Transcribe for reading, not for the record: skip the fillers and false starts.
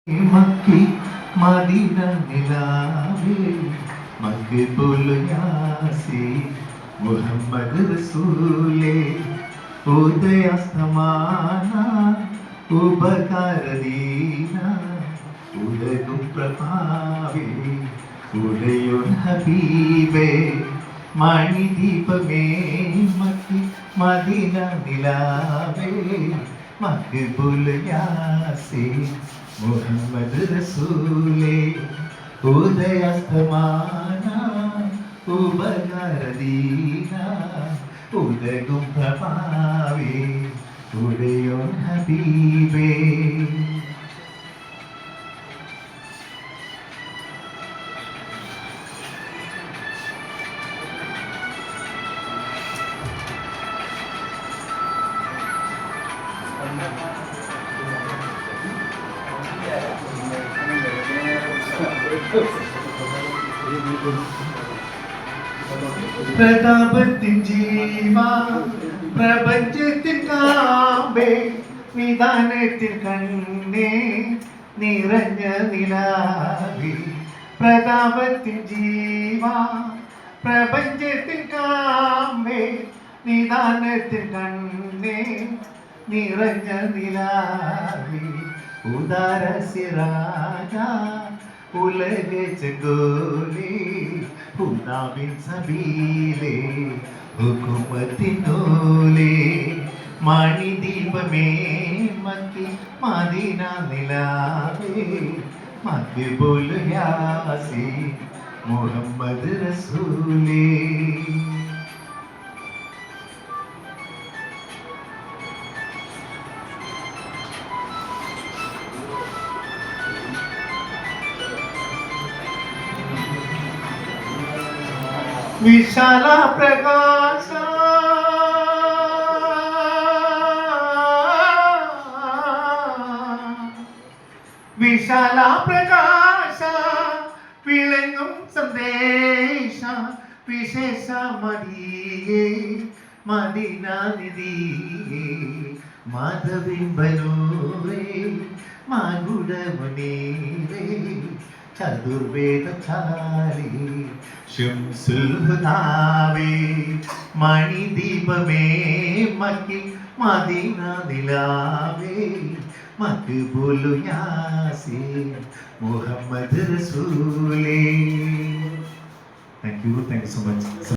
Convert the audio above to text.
मक्की मदीना मिलावे मकबूल यासी मुहम्मद रसूले ഉദയസ്തമാന ഉപകാരദീന ഉലകും പ്രഭാവേ ഉദയോൻ ഹബീബേ മണിദീപമേ മക്കി മദീന നിലാവേ മക്ബൂൽ യാസീൻ മുഹമ്മദ് റസൂലേ ഉദയസ്തമാന ഉപകാരദീന ഉലകും പ്രഭാവേ ഉദയോൻ ഹബീബേ. പ്രതാപത്തിൻ ജീവ പ്രപഞ്ചത്തിൻ കാമ്പേ നിദാനത്തിൻ കണ്ണേ നിറഞ്ഞ നിലാവേ. പ്രതാപത്തിൻ ജീവ പ്രപഞ്ചത്തിൻ കാമ്പേ നിദാനത്തിൻ കണ്ണേ നിറഞ്ഞ നിലാവേ. ഉദാര സിറാജ ഉലക ചെങ്കോലേ ഹുദാവിൻ സബീലേ ഹുകുമത്തിനൂലേ മണിദീപമേ മക്കി മദീന നിലാവേ മക്ബൂൽ യാസീൻ മുഹമ്മദ് റസൂലേ. विशाल प्रकाश विशाल प्रकाश विलंगुम संदेश विशेष मदिये मदीना निधिये माधविंबनूरे मागुडमुनीरे ചതുർവേദചാരി ശംസുൽ ഹുദാവേ മണിദീപമേ മക്കി മദീന നിലാവേ മക്ബൂൽ യാസീൻ മുഹമ്മദ് റസൂലേ. Thank you so much.